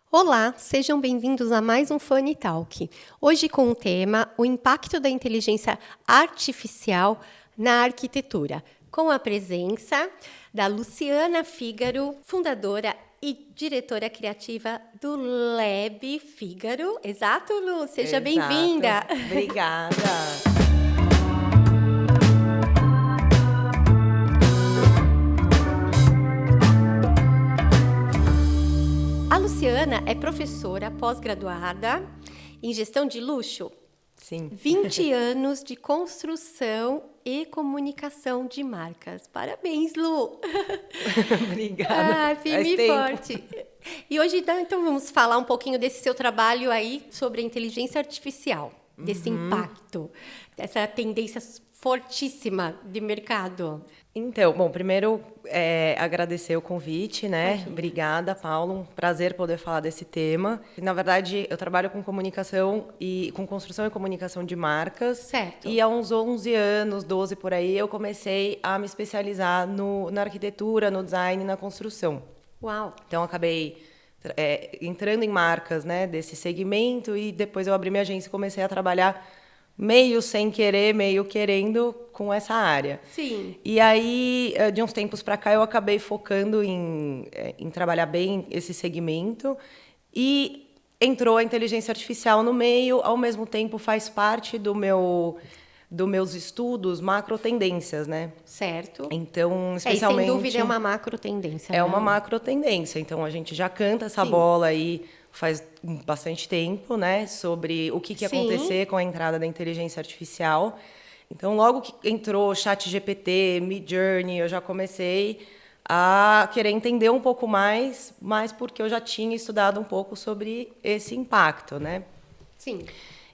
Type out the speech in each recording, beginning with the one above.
Olá, sejam bem-vindos a mais um Funny Talk. Hoje com o tema o impacto da inteligência artificial na arquitetura, com a presença da Luciana Fígaro, fundadora e diretora criativa do Lab Fígaro. Exato, Lu? Seja Exato. bem-vinda. Obrigada. A Luciana é professora pós-graduada em gestão de luxo. Sim. 20 anos de construção e comunicação de marcas. Parabéns, Lu! Obrigada. Firme e forte. E hoje, então, vamos falar um pouquinho desse seu trabalho aí sobre a inteligência artificial, desse impacto, dessa tendência fortíssima de mercado. Então, bom, primeiro agradecer o convite, né? Imagina. Obrigada, Paulo. Um prazer poder falar desse tema. Na verdade, eu trabalho com comunicação e com construção e comunicação de marcas. Certo. E há uns 11 anos, 12 por aí, eu comecei a me especializar na arquitetura, no design e na construção. Uau! Então, acabei entrando em marcas, né, desse segmento, e depois eu abri minha agência e comecei a trabalhar meio sem querer, meio querendo com essa área. Sim. E aí, de uns tempos para cá, eu acabei focando em trabalhar bem esse segmento, e entrou a inteligência artificial no meio, ao mesmo tempo faz parte dos meus estudos macro tendências, né? Certo. Então, E especialmente... sem dúvida é uma macro tendência. É né? uma macro tendência, então a gente já canta essa Sim. bola aí faz bastante tempo, né, sobre o que ia Sim. acontecer com a entrada da inteligência artificial. Então, logo que entrou ChatGPT, Midjourney, eu já comecei a querer entender um pouco mais, mas porque eu já tinha estudado um pouco sobre esse impacto, né? Sim.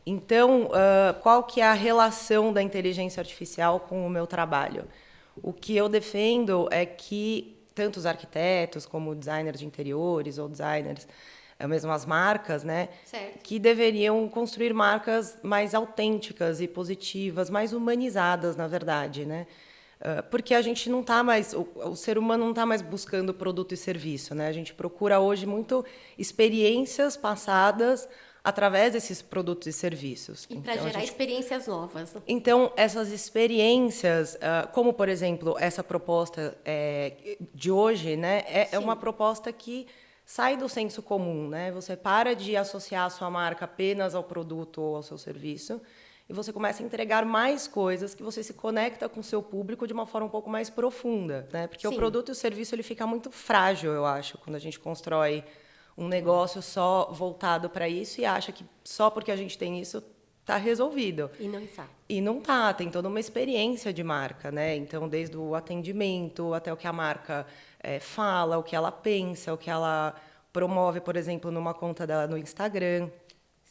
Então, qual que é a relação da inteligência artificial com o meu trabalho? O que eu defendo é que tanto os arquitetos como designers de interiores ou designers, mesmo as marcas, né, Certo. que deveriam construir marcas mais autênticas e positivas, mais humanizadas, na verdade, né? Porque a gente não está mais, o ser humano não está mais buscando produto e serviço, né? A gente procura hoje muito experiências passadas através desses produtos e serviços. E para Então, gerar experiências novas. Então, essas experiências, como, por exemplo, essa proposta de hoje, né, é uma proposta que sai do senso comum, né? Você para de associar a sua marca apenas ao produto ou ao seu serviço, e você começa a entregar mais coisas, que você se conecta com o seu público de uma forma um pouco mais profunda, né? Porque Sim. o produto e o serviço ele fica muito frágil, eu acho, quando a gente constrói um negócio só voltado para isso e acha que só porque a gente tem isso está resolvido. E não está. E não tá, tem toda uma experiência de marca, né? Então, desde o atendimento até o que a marca fala, o que ela pensa, o que ela promove, por exemplo, numa conta dela no Instagram.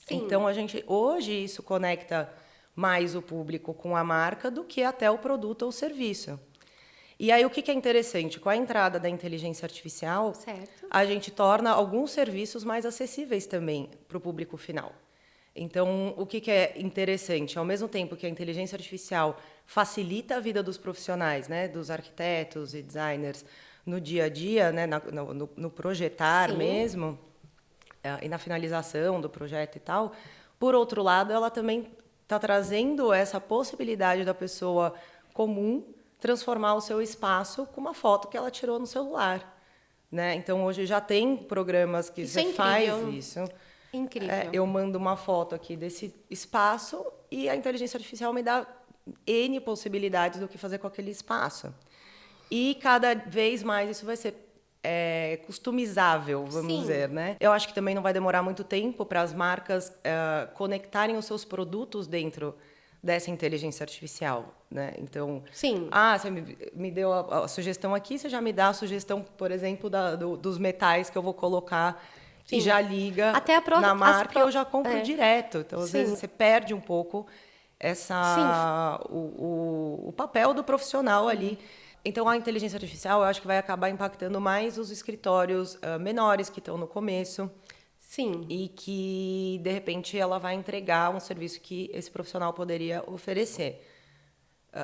Sim. Então, hoje isso conecta mais o público com a marca do que até o produto ou o serviço. E aí, o que é interessante? Com a entrada da inteligência artificial, Certo. a gente torna alguns serviços mais acessíveis também para o público final. Então, o que é interessante? Ao mesmo tempo que a inteligência artificial facilita a vida dos profissionais, né, dos arquitetos e designers no dia a dia, né, no projetar Sim. mesmo, e na finalização do projeto e tal, por outro lado, ela também está trazendo essa possibilidade da pessoa comum transformar o seu espaço com uma foto que ela tirou no celular, né? Então, hoje já tem programas que Isso você é incrível. faz isso. Incrível. Eu mando uma foto aqui desse espaço e a inteligência artificial me dá N possibilidades do que fazer com aquele espaço. E cada vez mais isso vai ser customizável, vamos Sim. dizer, né? Eu acho que também não vai demorar muito tempo para as marcas conectarem os seus produtos dentro dessa inteligência artificial, né? Então, Sim. você me deu a sugestão aqui, você já me dá a sugestão, por exemplo, dos metais que eu vou colocar. Sim. E já liga Até na marca e eu já compro direto. Então, às Sim. vezes, você perde um pouco Sim. o papel do profissional ali. Então, a inteligência artificial, eu acho que vai acabar impactando mais os escritórios menores que estão no começo. Sim. E que, de repente, ela vai entregar um serviço que esse profissional poderia oferecer.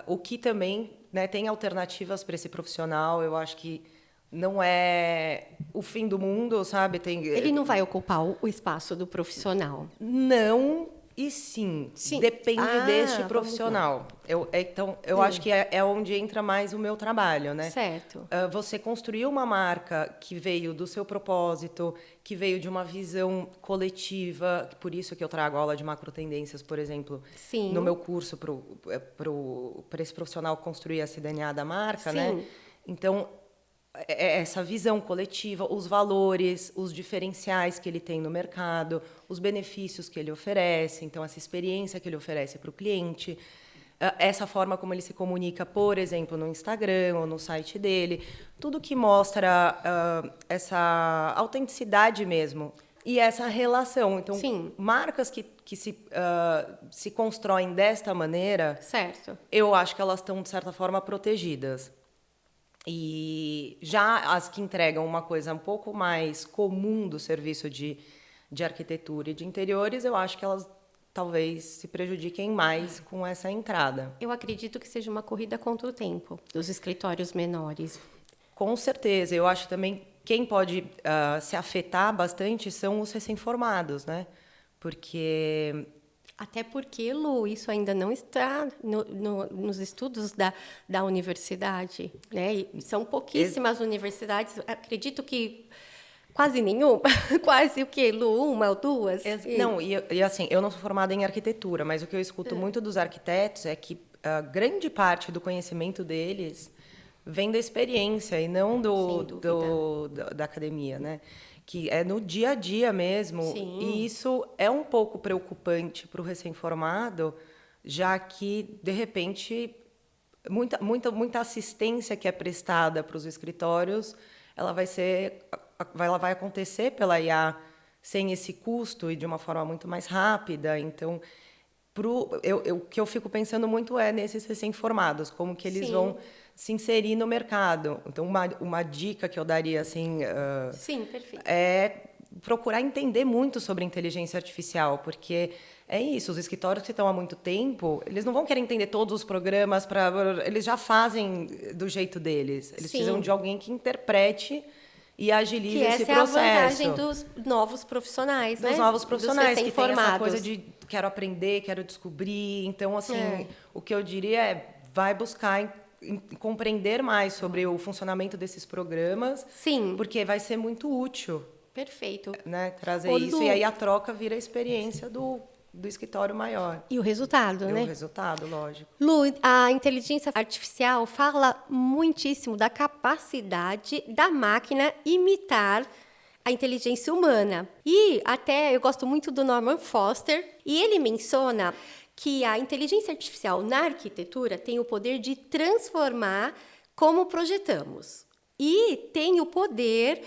O que também, né, tem alternativas para esse profissional. Eu acho que não é o fim do mundo, sabe? Ele não vai ocupar o espaço do profissional. Não e sim. Sim. Depende deste Vamos lá. profissional. Então, eu acho que é onde entra mais o meu trabalho, né? Certo. Você construiu uma marca que veio do seu propósito, que veio de uma visão coletiva, por isso que eu trago aula de macrotendências, por exemplo, Sim. no meu curso para esse profissional construir esse DNA da marca, né? Sim. Então, essa visão coletiva, os valores, os diferenciais que ele tem no mercado, os benefícios que ele oferece, então essa experiência que ele oferece para o cliente, essa forma como ele se comunica, por exemplo, no Instagram ou no site dele, tudo que mostra essa autenticidade mesmo e essa relação. Então, Sim. marcas que se constroem desta maneira, Certo. eu acho que elas estão, de certa forma, protegidas. E já as que entregam uma coisa um pouco mais comum do serviço de arquitetura e de interiores, eu acho que elas talvez se prejudiquem mais com essa entrada. Eu acredito que seja uma corrida contra o tempo dos escritórios menores. Com certeza. Eu acho também quem pode se afetar bastante são os recém-formados, né? Porque Até porque, Lu, isso ainda não está nos estudos da universidade, né? E são pouquíssimas universidades, acredito que quase nenhuma, quase o quê, Lu? Uma ou duas? Não, e assim, eu não sou formada em arquitetura, mas o que eu escuto muito dos arquitetos é que grande parte do conhecimento deles vem da experiência e não da academia, né? Que é no dia a dia mesmo. Sim. E isso é um pouco preocupante para o recém-formado, já que, de repente, muita assistência que é prestada para os escritórios, ela vai acontecer pela IA sem esse custo e de uma forma muito mais rápida. Então, o que eu fico pensando muito é nesses recém-formados, como que eles Sim. vão se inserir no mercado. Então, uma dica que eu daria assim, Sim, perfeito. é procurar entender muito sobre inteligência artificial, porque é isso, os escritórios que estão há muito tempo, eles não vão querer entender todos os programas, eles já fazem do jeito deles. Eles Sim. precisam de alguém que interprete e agilize Que esse essa processo. é a vantagem dos novos profissionais, né? Dos novos profissionais, que tem essa coisa recém-formados. de quero aprender, quero descobrir. Então, assim, o que eu diria é vai buscar compreender mais sobre o funcionamento desses programas. Sim. Porque vai ser muito útil, Perfeito. né, trazer Ô, isso. Lu, E aí a troca vira a experiência do escritório maior. e o resultado, E né? o resultado, lógico. Lu, a inteligência artificial fala muitíssimo da capacidade da máquina imitar a inteligência humana. E até eu gosto muito do Norman Foster, e ele menciona que a inteligência artificial na arquitetura tem o poder de transformar como projetamos. E tem o poder,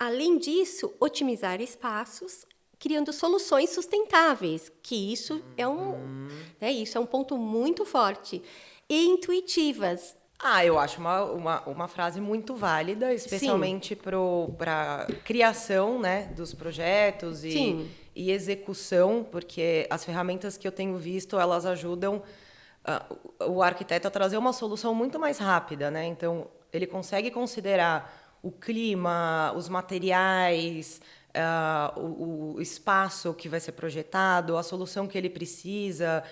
além disso, otimizar espaços, criando soluções sustentáveis, que isso é um ponto muito forte, e intuitivas. Eu acho uma frase muito válida, especialmente para criação, né, dos projetos e execução, porque as ferramentas que eu tenho visto, elas ajudam o arquiteto a trazer uma solução muito mais rápida, né? Então, ele consegue considerar o clima, os materiais, o espaço que vai ser projetado, a solução que ele precisa,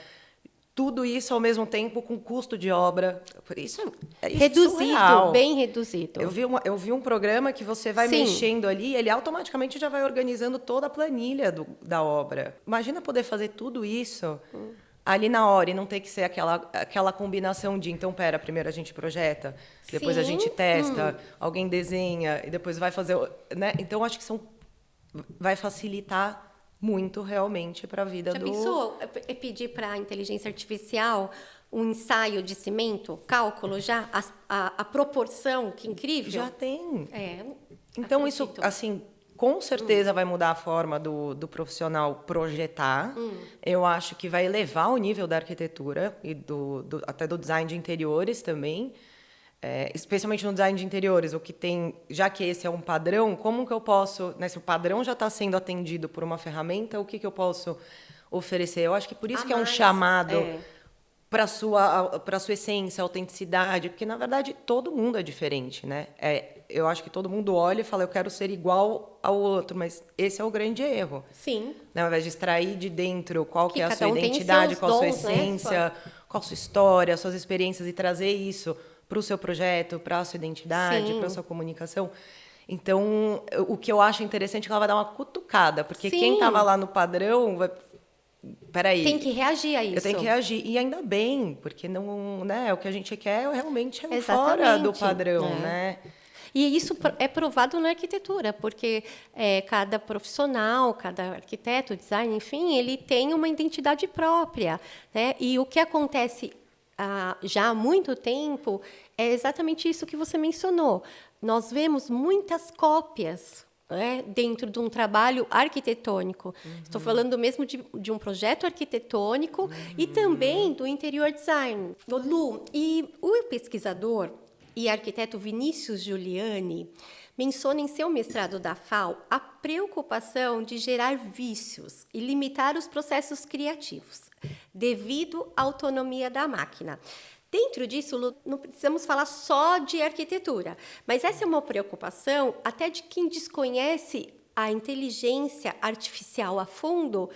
tudo isso ao mesmo tempo com custo de obra. Isso é Reduzido, surreal. bem reduzido. Eu vi um programa que você vai mexendo ali, ele automaticamente já vai organizando toda a planilha da obra. Imagina poder fazer tudo isso ali na hora e não ter que ser aquela combinação de, então, primeiro a gente projeta, depois a gente testa, alguém desenha e depois vai fazer, né? Então, acho que vai facilitar muito realmente para a vida Já pensou pedir para a inteligência artificial um ensaio de cimento, cálculo já, a proporção, que incrível? Já tem. Então, acredito. Isso, assim, com certeza vai mudar a forma do profissional projetar. Eu acho que vai elevar o nível da arquitetura e até do design de interiores também. Especialmente no design de interiores, o que tem, já que esse é um padrão, como que eu posso, né, se o padrão já está sendo atendido por uma ferramenta, o que eu posso oferecer? Eu acho que por isso que é um chamado para a sua essência, autenticidade, porque, na verdade, todo mundo é diferente, né? eu acho que todo mundo olha e fala, eu quero ser igual ao outro, mas esse é o grande erro. Sim. Né? Ao invés de extrair de dentro qual que é a sua cada um tem identidade, seus qual a sua dons, né? essência, qual a sua história, suas experiências, e trazer isso para o seu projeto, para a sua identidade, para a Sim. sua comunicação. Então, o que eu acho interessante é que ela vai dar uma cutucada, porque quem Sim. estava lá no padrão vai... Peraí, Tem que reagir a eu tenho isso. que reagir. E ainda bem, porque não, né, o que a gente quer realmente é o fora do Exatamente. padrão, É. né? E isso é provado na arquitetura, porque cada profissional, cada arquiteto, design, enfim, ele tem uma identidade própria, né? E o que acontece já há muito tempo é exatamente isso que você mencionou. Nós vemos muitas cópias, né, dentro de um trabalho arquitetônico. Estou falando mesmo de um projeto arquitetônico e também do interior design. Lu, e o pesquisador e arquiteto Vinícius Giuliani menciona em seu mestrado da FAO a preocupação de gerar vícios e limitar os processos criativos, devido à autonomia da máquina. Dentro disso, Lu, não precisamos falar só de arquitetura, mas essa é uma preocupação até de quem desconhece a inteligência artificial a fundo.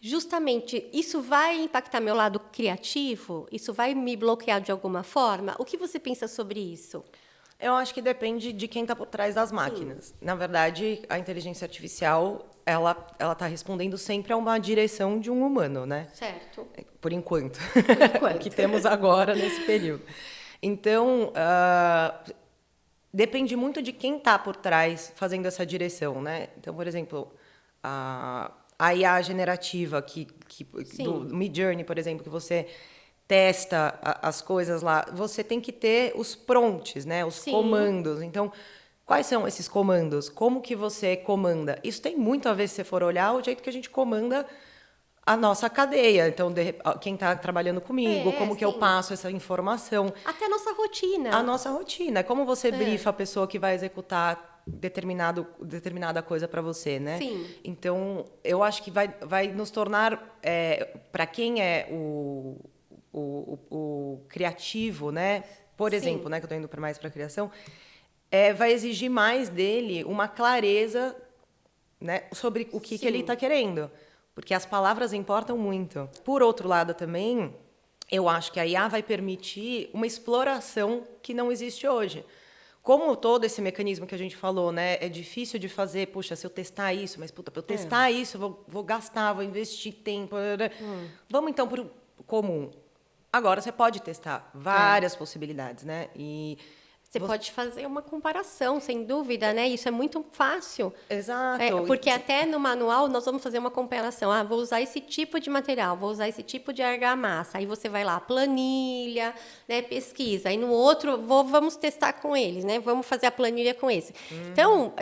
Justamente, isso vai impactar meu lado criativo? Isso vai me bloquear de alguma forma? O que você pensa sobre isso? Eu acho que depende de quem está por trás das máquinas. Sim. Na verdade, a inteligência artificial, ela está respondendo sempre a uma direção de um humano, né? Certo. Por enquanto. Por enquanto. O que temos agora nesse período. Então, depende muito de quem está por trás fazendo essa direção, né? Então, por exemplo, a IA generativa do Midjourney, por exemplo, que você testa as coisas lá, você tem que ter os prompts, né? Os comandos. Então, quais são esses comandos? Como que você comanda? Isso tem muito a ver, se você for olhar, o jeito que a gente comanda a nossa cadeia. Então, quem está trabalhando comigo, como que eu passo essa informação. Até a nossa rotina. A nossa rotina. Como você brifa a pessoa que vai executar determinada coisa para você, né? Sim. Então, eu acho que vai nos tornar, para quem é o criativo, né? Por exemplo, né, que eu estou indo mais para a criação, vai exigir mais dele uma clareza, né, sobre o que ele está querendo. Porque as palavras importam muito. Por outro lado, também, eu acho que a IA vai permitir uma exploração que não existe hoje. Como todo esse mecanismo que a gente falou, né, é difícil de fazer, puxa, se eu testar isso, mas, puta, para eu testar isso, eu vou gastar, vou investir tempo. Vamos, então, para o comum. Agora, você pode testar várias possibilidades, né? E você pode fazer uma comparação, sem dúvida, né? Isso é muito fácil. Exato. Porque até no manual nós vamos fazer uma comparação. Vou usar esse tipo de material, vou usar esse tipo de argamassa. Aí você vai lá, planilha, né, pesquisa. Aí no outro, vamos testar com eles, né? Vamos fazer a planilha com esse. Então,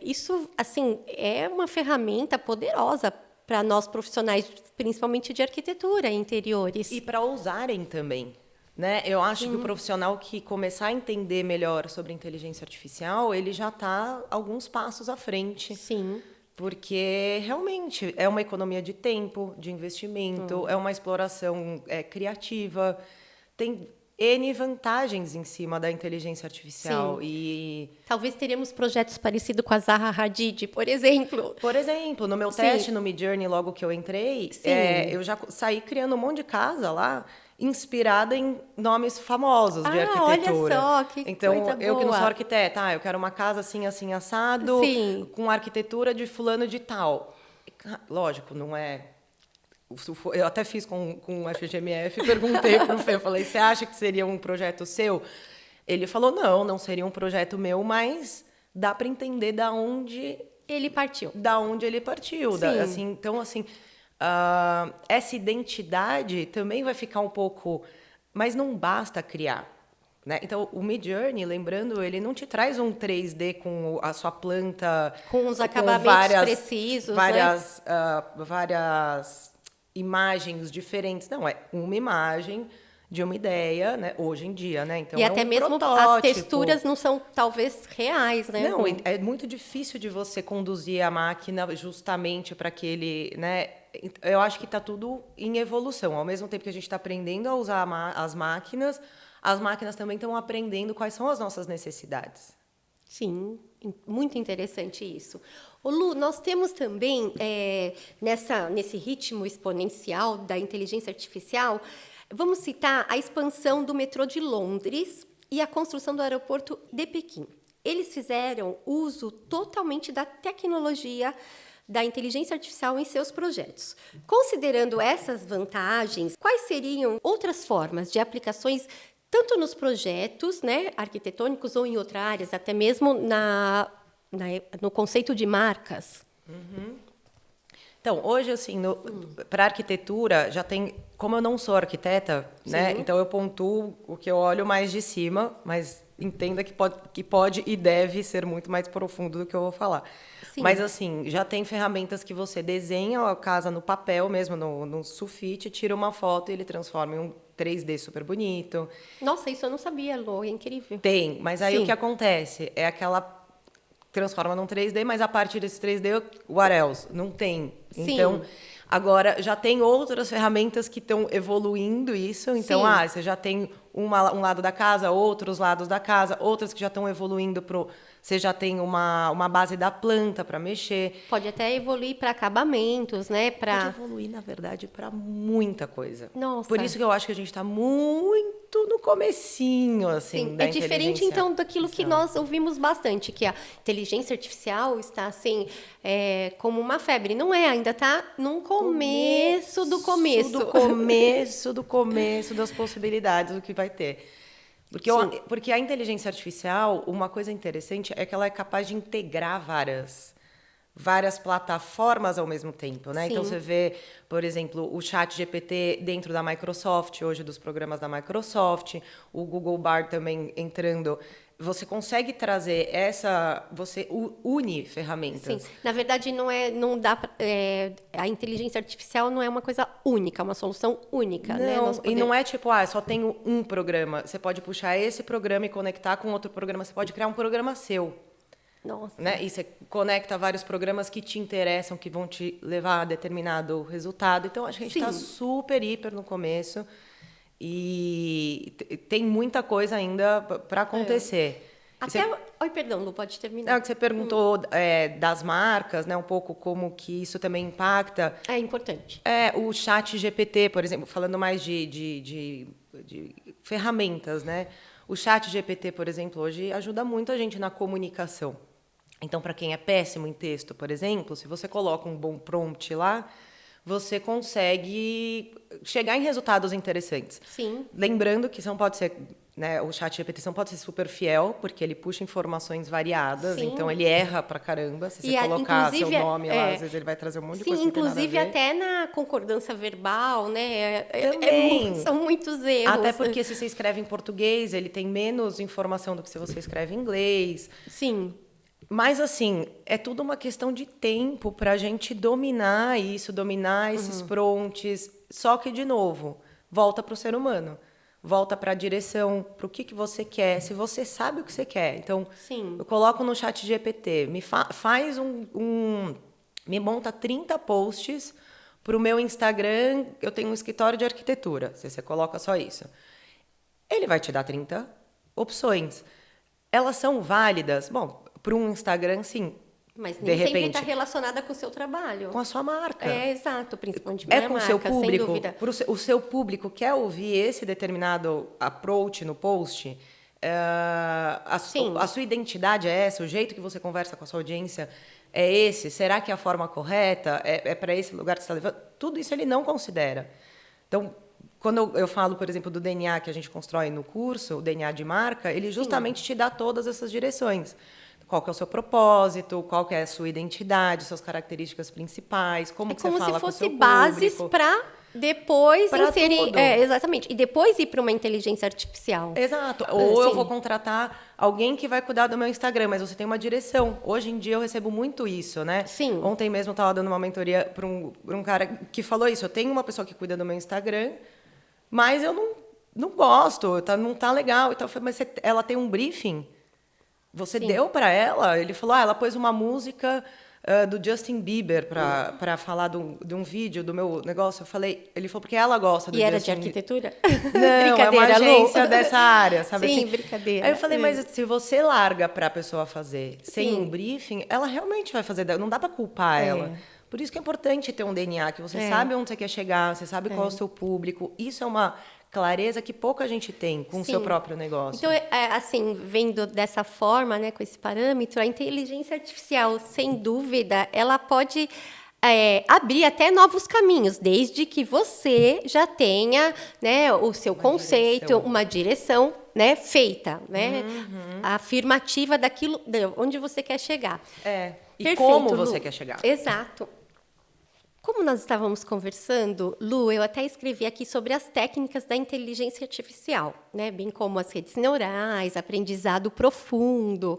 isso, assim, é uma ferramenta poderosa para nós profissionais, principalmente de arquitetura, interiores. E para usarem também. Né? Eu acho que o profissional que começar a entender melhor sobre inteligência artificial, ele já está alguns passos à frente. Sim. Porque realmente é uma economia de tempo, de investimento, é uma exploração criativa. Tem N vantagens em cima da inteligência artificial. E talvez teremos projetos parecidos com a Zaha Hadid, por exemplo. Por exemplo, no meu teste no Midjourney, logo que eu entrei, eu já saí criando um monte de casa lá, inspirada em nomes famosos de arquitetura. Olha só, que então, coisa eu boa. que não sou arquiteta, eu quero uma casa assim, assim, assado, com arquitetura de fulano de tal. Lógico, não é... Eu até fiz com o FGMF, perguntei para o Fê, falei, você acha que seria um projeto seu? Ele falou, não seria um projeto meu, mas dá para entender da onde... ele partiu. Da onde ele partiu. Então, essa identidade também vai ficar um pouco... Mas não basta criar. Né? Então, o Midjourney, lembrando, ele não te traz um 3D com a sua planta... Com os acabamentos precisos. Várias imagens diferentes. Não, é uma imagem de uma ideia, né? Hoje em dia, né? Então, e até mesmo protótipo. As texturas não são, talvez, reais, né? Não, é muito difícil de você conduzir a máquina justamente para aquele, né? Eu acho que está tudo em evolução. Ao mesmo tempo que a gente está aprendendo a usar as máquinas também estão aprendendo quais são as nossas necessidades. Sim, muito interessante isso. Ô Lu, nós temos também, nesse ritmo exponencial da inteligência artificial, vamos citar a expansão do metrô de Londres e a construção do aeroporto de Pequim. Eles fizeram uso totalmente da tecnologia da inteligência artificial em seus projetos. Considerando essas vantagens, quais seriam outras formas de aplicações tanto nos projetos, né, arquitetônicos ou em outras áreas, até mesmo no conceito de marcas? Então, hoje, assim, para arquitetura, já tem... Como eu não sou arquiteta, né? Então, eu pontuo o que eu olho mais de cima, mas entenda que pode e deve ser muito mais profundo do que eu vou falar. Sim. Mas, assim, já tem ferramentas que você desenha a casa no papel mesmo, no sulfite, tira uma foto e ele transforma em um 3D super bonito. Nossa, isso eu não sabia, Lu, é incrível. Tem, mas aí Sim. o que acontece é transforma num 3D, mas a partir desse 3D, what else? Não tem. Sim. Então, agora já tem outras ferramentas que estão evoluindo isso. Então, Sim. você já tem um lado da casa, outros lados da casa, outras que já estão evoluindo você já tem uma base da planta para mexer. Pode até evoluir para acabamentos, né? Pode evoluir, na verdade, para muita coisa. Nossa. Por isso que eu acho que a gente está muito no comecinho, assim, Sim, da é diferente, inteligência então, daquilo que artificial. nós ouvimos bastante, que a inteligência artificial está, assim, como uma febre. Não é, ainda está num começo do começo. Do começo das possibilidades do que vai ter. Porque a inteligência artificial, uma coisa interessante é que ela é capaz de integrar várias plataformas ao mesmo tempo, né? Sim. Então, você vê, por exemplo, o ChatGPT dentro da Microsoft, hoje dos programas da Microsoft, o Google Bard também entrando. Você consegue trazer você une ferramentas. Sim, na verdade não dá a inteligência artificial não é uma coisa única, uma solução única, né? E não é tipo, só tenho um programa. Você pode puxar esse programa e conectar com outro programa. Você pode criar um programa seu. Nossa. Né? E você conecta vários programas que te interessam, que vão te levar a determinado resultado. Então, acho que a gente está super, hiper no começo. E tem muita coisa ainda para acontecer. Oi, perdão, Lu, pode terminar. O que você perguntou das marcas, né? Um pouco como que isso também impacta. É importante. O ChatGPT, por exemplo, falando mais de ferramentas, né? O ChatGPT, por exemplo, hoje ajuda muito a gente na comunicação. Então, para quem é péssimo em texto, por exemplo, se você coloca um bom prompt lá, você consegue chegar em resultados interessantes. Sim. Lembrando que não pode ser, né, o ChatGPT não pode ser super fiel, porque ele puxa informações variadas, Sim. Então ele erra pra caramba. Se você colocar seu nome lá, às vezes ele vai trazer um monte de coisa. Sim, inclusive até na concordância verbal, né? Também. São muitos erros. Até porque se você escreve em português, ele tem menos informação do que se você escreve em inglês. Sim. Mas, assim, é tudo uma questão de tempo para a gente dominar isso, dominar esses prompts. Só que, de novo, volta para o ser humano. Volta para a direção, para o que você quer, se você sabe o que você quer. Então, Sim. eu coloco no ChatGPT, faz me monta 30 posts para o meu Instagram. Eu tenho um escritório de arquitetura, se você coloca só isso. Ele vai te dar 30 opções. Elas são válidas? Bom, para um Instagram, sim. Mas de nem sempre repente, está relacionada com o seu trabalho. com a sua marca. Exato, principalmente para a com o marca, seu público. sem dúvida. O seu público quer ouvir esse determinado approach no post? A sua identidade é essa? O jeito que você conversa com a sua audiência é esse? Será que é a forma correta? É para esse lugar que você está levando? Tudo isso ele não considera. Então, quando eu falo, por exemplo, do DNA que a gente constrói no curso, o DNA de marca, ele justamente te dá todas essas direções. Qual que é o seu propósito, qual que é a sua identidade, suas características principais, como que você fala com o seu público. É como se fosse bases para depois inserir... tudo. Exatamente. E depois ir para uma inteligência artificial. Exato. Ou eu vou contratar alguém que vai cuidar do meu Instagram, mas você tem uma direção. Hoje em dia eu recebo muito isso, né? Sim. Ontem mesmo eu estava dando uma mentoria para um cara que falou isso. Eu tenho uma pessoa que cuida do meu Instagram, mas eu não gosto, não tá legal. Então eu falei, mas ela tem um briefing? Você deu para ela? Ele falou, ela pôs uma música do Justin Bieber para falar de um vídeo do meu negócio. Eu falei, ele falou, porque ela gosta do E era Justin de arquitetura? Não, é uma agência Lu. dessa área, sabe Sim, assim? brincadeira. Aí eu falei, mas se você larga para a pessoa fazer sem Sim. um briefing, ela realmente vai fazer, não dá para culpar ela. Por isso que é importante ter um DNA, que você sabe onde você quer chegar, você sabe qual é o seu público. Isso é uma clareza que pouca gente tem com o seu próprio negócio. Então, assim, vendo dessa forma, né, com esse parâmetro, a inteligência artificial, sem dúvida, ela pode abrir até novos caminhos, desde que você já tenha, né, o seu conceito, uma direção, né, feita, né, afirmativa daquilo, onde você quer chegar. E Perfeito, como Lu. você quer chegar. Exato. Como nós estávamos conversando, Lu, eu até escrevi aqui sobre as técnicas da inteligência artificial, né? Bem como as redes neurais, aprendizado profundo,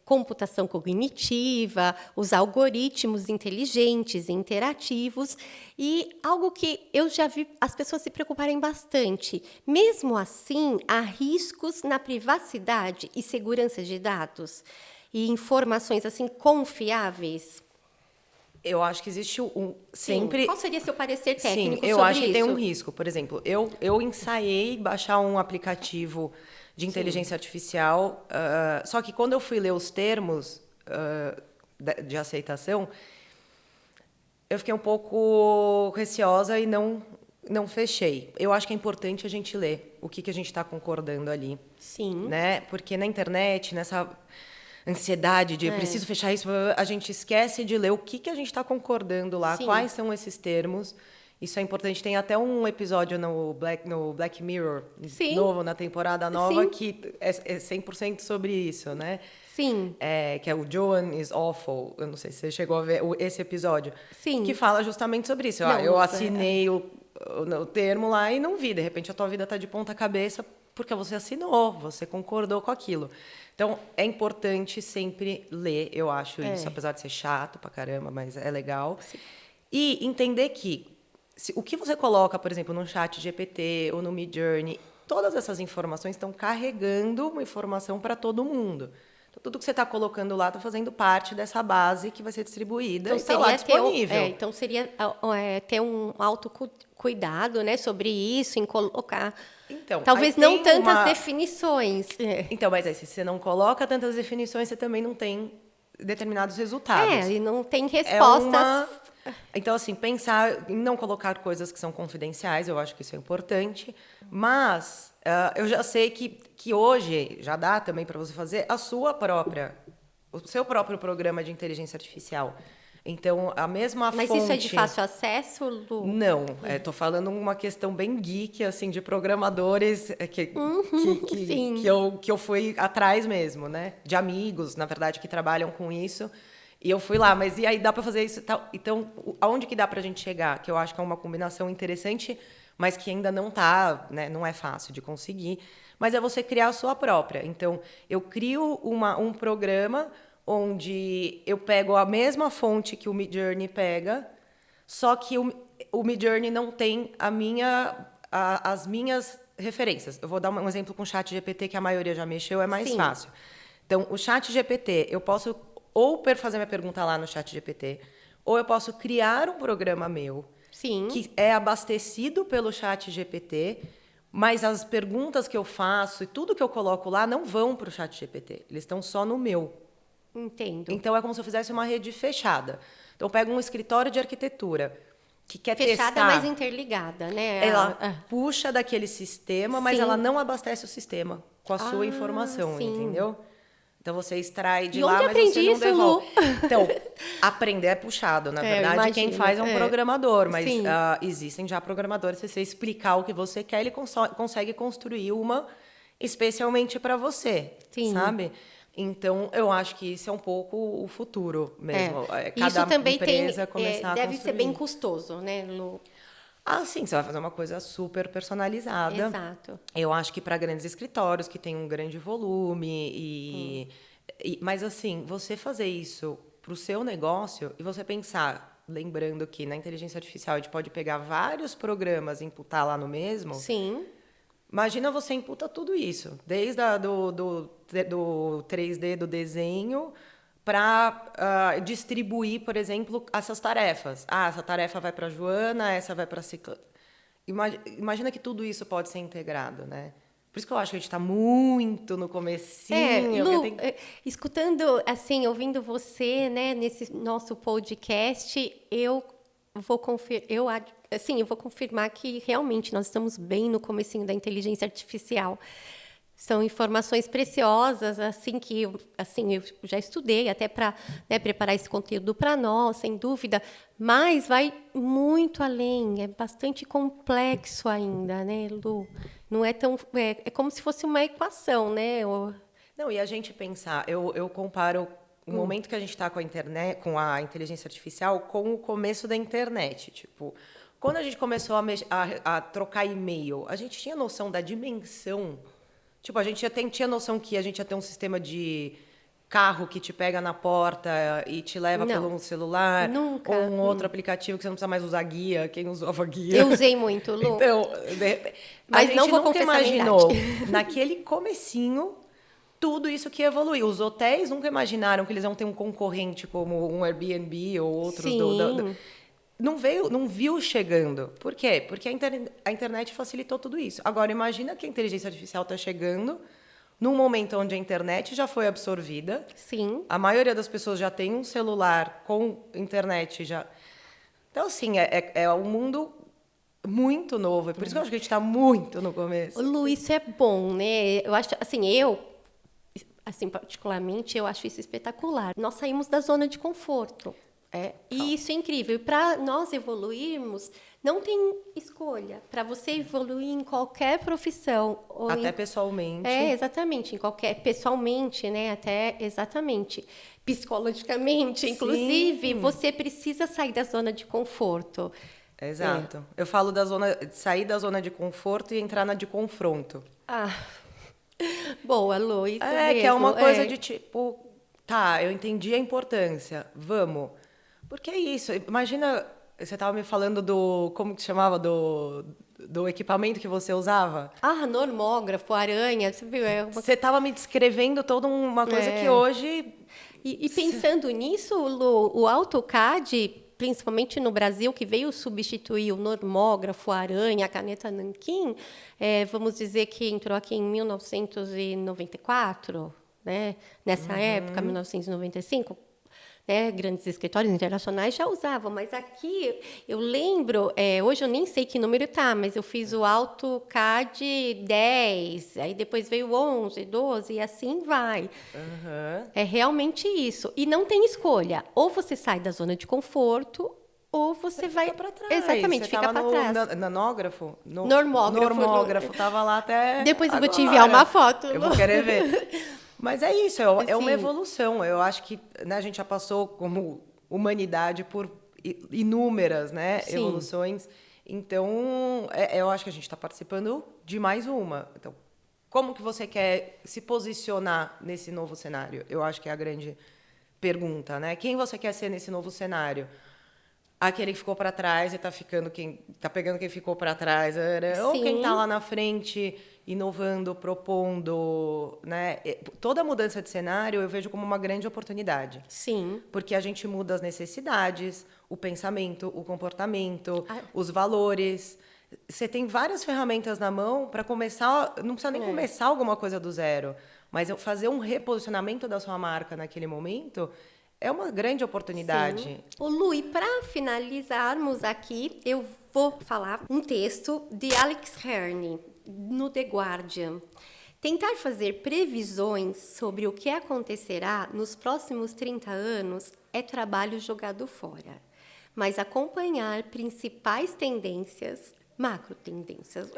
computação cognitiva, os algoritmos inteligentes e interativos, e algo que eu já vi as pessoas se preocuparem bastante. Mesmo assim, há riscos na privacidade e segurança de dados e informações assim confiáveis. Eu acho que existe sempre... Sim. Qual seria seu parecer técnico sobre isso? Sim, eu acho que tem um risco. Por exemplo, eu ensaiei baixar um aplicativo de inteligência artificial, só que quando eu fui ler os termos de aceitação, eu fiquei um pouco receosa e não fechei. Eu acho que é importante a gente ler o que a gente está concordando ali. Sim. Né? Porque na internet, nessa ansiedade de eu preciso fechar isso, a gente esquece de ler o que a gente está concordando lá, quais são esses termos. Isso é importante. Tem até um episódio no Black Mirror, novo, na temporada nova, que é 100% sobre isso, né? Sim. Que é o Joan is Awful. Eu não sei se você chegou a ver esse episódio. Sim. Que fala justamente sobre isso. Eu assinei o termo lá e não vi. De repente, a tua vida está de ponta cabeça porque você assinou, você concordou com aquilo. Então, é importante sempre ler, eu acho isso, apesar de ser chato pra caramba, mas é legal. Sim. E entender que o que você coloca, por exemplo, no chat GPT ou no Midjourney, todas essas informações estão carregando uma informação para todo mundo. Então, tudo que você está colocando lá está fazendo parte dessa base que vai ser distribuída e está lá disponível. Então, seria ter um autocuidado, né, sobre isso, em colocar... Então, talvez não tantas definições. Então, mas aí, se você não coloca tantas definições, você também não tem determinados resultados. E não tem respostas. Então, assim, pensar em não colocar coisas que são confidenciais, eu acho que isso é importante. Mas eu já sei que hoje já dá também para você fazer o seu próprio programa de inteligência artificial. Então, a mesma fonte... Mas isso é de fácil acesso, Lu? Não, estou falando uma questão bem geek, assim, de programadores que eu fui atrás mesmo, né? De amigos, na verdade, que trabalham com isso. E eu fui lá, mas e aí dá para fazer isso e tal? Então, aonde que dá para a gente chegar? Que eu acho que é uma combinação interessante, mas que ainda não tá, né? Não é fácil de conseguir. Mas é você criar a sua própria. Então, eu crio um programa onde eu pego a mesma fonte que o Midjourney pega, só que o Midjourney não tem as minhas referências. Eu vou dar um exemplo com o ChatGPT, que a maioria já mexeu, é mais fácil. Então, o ChatGPT, eu posso ou fazer minha pergunta lá no ChatGPT, ou eu posso criar um programa meu, que é abastecido pelo ChatGPT, mas as perguntas que eu faço e tudo que eu coloco lá não vão para o ChatGPT, eles estão só no meu. Entendo. Então, é como se eu fizesse uma rede fechada. Então, eu pego um escritório de arquitetura que quer fechada, testar... mas interligada, né? Ela puxa daquele sistema, mas ela não abastece o sistema com a sua informação, entendeu? Então, você extrai de lá, mas você não devolve. Então, aprender é puxado. Na verdade, quem faz é um programador. Mas existem já programadores. Se você explicar o que você quer, ele consegue construir uma especialmente para você, sabe? Então, eu acho que isso é um pouco o futuro mesmo. Cada isso também empresa começar a deve construir. ser bem custoso, né, Lu? Sim, você vai fazer uma coisa super personalizada. Exato. Eu acho que para grandes escritórios que têm um grande volume mas assim, você fazer isso para o seu negócio e você pensar, lembrando que na inteligência artificial a gente pode pegar vários programas e imputar lá no mesmo. Sim. Imagina você imputa tudo isso, desde do 3D do desenho, para distribuir, por exemplo, essas tarefas. Ah, essa tarefa vai para a Joana, essa vai para a Ciclana. Imagina que tudo isso pode ser integrado, né? Por isso que eu acho que a gente está muito no comecinho. Lu, escutando, assim, ouvindo você, né, nesse nosso podcast, eu vou confirmar que realmente nós estamos bem no comecinho da inteligência artificial. São informações preciosas, assim, eu já estudei até para, né, preparar esse conteúdo para nós, sem dúvida, mas vai muito além, é bastante complexo ainda, né, Lu? Não é tão... É como se fosse uma equação, né? Não, e a gente pensar, eu comparo o momento que a gente está com a internet, com a inteligência artificial, com o começo da internet. Tipo, quando a gente começou a trocar e-mail, a gente tinha noção da dimensão. Tipo, a gente tinha noção que a gente ia ter um sistema de carro que te pega na porta e te leva pelo celular. Nunca. Ou um outro aplicativo que você não precisa mais usar guia. Quem usava guia? Eu usei muito, Lu. Então, mas a gente não vou nunca confessar imaginou, naquele comecinho, tudo isso que evoluiu. Os hotéis nunca imaginaram que eles iam ter um concorrente como um Airbnb ou outros. Sim. Não viu chegando. Por quê? Porque a internet facilitou tudo isso. Agora, imagina que a inteligência artificial está chegando num momento onde a internet já foi absorvida. Sim. A maioria das pessoas já tem um celular com internet já. Então, assim, é um mundo muito novo. É por isso que eu acho que a gente está muito no começo. Lu, isso é bom, né? Eu acho, assim, particularmente, eu acho isso espetacular. Nós saímos da zona de conforto. E isso é incrível. Para nós evoluirmos, não tem escolha. Para você evoluir em qualquer profissão. Até pessoalmente. Exatamente. Pessoalmente, né? Até, exatamente. Psicologicamente, inclusive, você precisa sair da zona de conforto. Exato. Eu falo de sair da zona de conforto e entrar na de confronto. Boa, Lu, isso mesmo. Que é uma coisa de tipo, tá, eu entendi a importância, vamos. Porque é isso, imagina, você estava me falando como que chamava, do equipamento que você usava? Normógrafo, aranha, você viu? Você estava me descrevendo toda uma coisa que hoje... E pensando nisso, Lu, o AutoCAD, principalmente no Brasil, que veio substituir o normógrafo, a aranha, a caneta nanquim, vamos dizer que entrou aqui em 1994, né? Nessa época, 1995, né? Grandes escritórios internacionais já usavam, mas aqui eu lembro, hoje eu nem sei que número tá, mas eu fiz o AutoCAD 10, aí depois veio o 11, 12 e assim vai. É realmente isso. E não tem escolha. Ou você sai da zona de conforto, ou você vai para trás. Exatamente, fica para trás. Nanógrafo? Normógrafo. Tava lá até depois eu agora. vou te enviar uma foto. Eu vou querer ver. Mas é isso, é uma evolução. Eu acho que, né, a gente já passou como humanidade por inúmeras, né, evoluções. Então, eu acho que a gente está participando de mais uma. Então, como que você quer se posicionar nesse novo cenário? Eu acho que é a grande pergunta, né? Quem você quer ser nesse novo cenário? Aquele que ficou para trás e tá pegando quem ficou para trás, ou quem está lá na frente inovando, propondo, né? Toda mudança de cenário eu vejo como uma grande oportunidade. Sim. Porque a gente muda as necessidades, o pensamento, o comportamento, os valores. Você tem várias ferramentas na mão para começar, não precisa nem começar alguma coisa do zero, mas fazer um reposicionamento da sua marca naquele momento é uma grande oportunidade. Sim. Ô, Lu, e para finalizarmos aqui, eu vou falar um texto de Alex Hearn, no The Guardian. Tentar fazer previsões sobre o que acontecerá nos próximos 30 anos é trabalho jogado fora. Mas acompanhar principais tendências, macro tendências,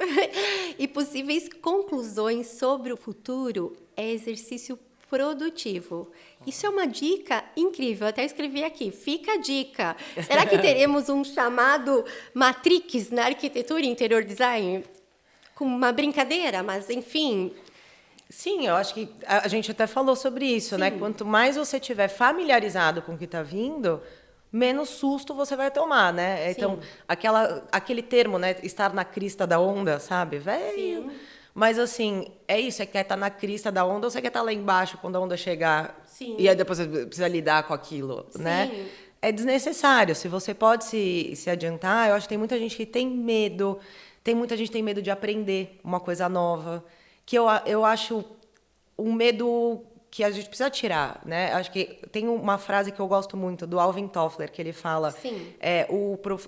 e possíveis conclusões sobre o futuro é exercício produtivo. Isso é uma dica incrível. Eu até escrevi aqui. Fica a dica. Será que teremos um chamado Matrix na arquitetura e interior design? Com uma brincadeira, mas enfim. Sim, eu acho que a gente até falou sobre isso, né? Quanto mais você estiver familiarizado com o que está vindo, menos susto você vai tomar, né? Então, aquele termo, né? Estar na crista da onda, sabe? Velho. Mas, assim, é isso. Você quer estar na crista da onda ou você quer estar lá embaixo quando a onda chegar? Sim. E aí depois você precisa lidar com aquilo, né? Sim. É desnecessário. Se você pode se adiantar, eu acho que tem muita gente que tem medo. Tem muita gente que tem medo de aprender uma coisa nova. Que eu acho um medo que a gente precisa tirar, né? Acho que tem uma frase que eu gosto muito, do Alvin Toffler, que ele fala... Sim.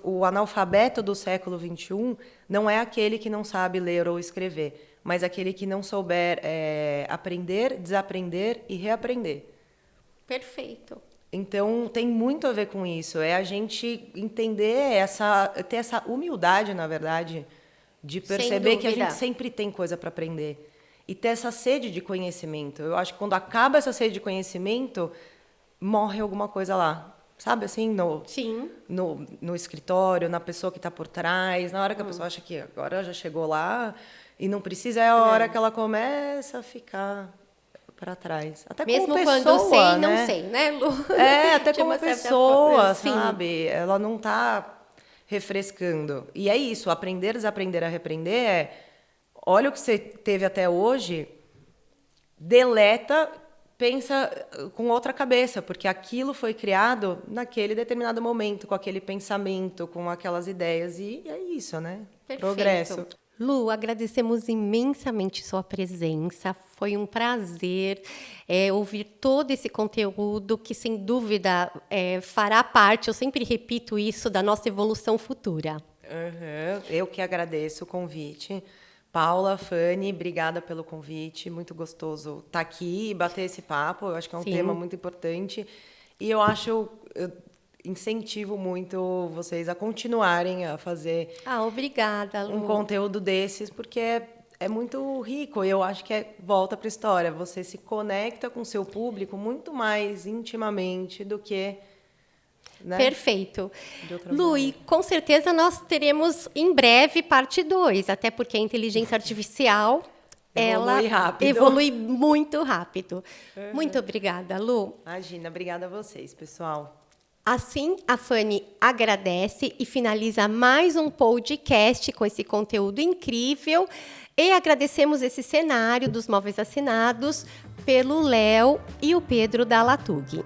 O analfabeto do século XXI não é aquele que não sabe ler ou escrever, mas aquele que não souber aprender, desaprender e reaprender. Perfeito. Então, tem muito a ver com isso. É a gente entender, ter essa humildade, na verdade, de perceber que a gente sempre tem coisa para aprender. E ter essa sede de conhecimento. Eu acho que quando acaba essa sede de conhecimento, morre alguma coisa lá. Sabe, assim, no escritório, na pessoa que está por trás, na hora que a pessoa acha que agora já chegou lá e não precisa, é a hora que ela começa a ficar para trás. Até mesmo como pessoa, quando sei, né? não sei, né, Lu? Até como pessoa, Sim. sabe? Ela não está refrescando. E é isso, aprender, desaprender a repreender olha o que você teve até hoje, deleta, pensa com outra cabeça, porque aquilo foi criado naquele determinado momento, com aquele pensamento, com aquelas ideias, e é isso, né? Perfeito. Progresso. Lu, agradecemos imensamente sua presença. Foi um prazer ouvir todo esse conteúdo que, sem dúvida, fará parte, eu sempre repito isso, da nossa evolução futura. Uhum. Eu que agradeço o convite. Paula, Fanny, obrigada pelo convite. Muito gostoso estar aqui e bater esse papo. Eu acho que é um tema muito importante. E eu incentivo muito vocês a continuarem a fazer obrigada, Lu. um conteúdo desses, porque é muito rico. E eu acho que volta para a história. Você se conecta com o seu público muito mais intimamente do que... né? Perfeito. Lu, e com certeza nós teremos em breve parte 2, até porque a inteligência artificial evolui muito rápido. Uhum. Muito obrigada, Lu. Imagina, obrigada a vocês, pessoal. Assim, a Fanny agradece e finaliza mais um podcast com esse conteúdo incrível. E agradecemos esse cenário dos móveis assinados pelo Léo e o Pedro da Latug.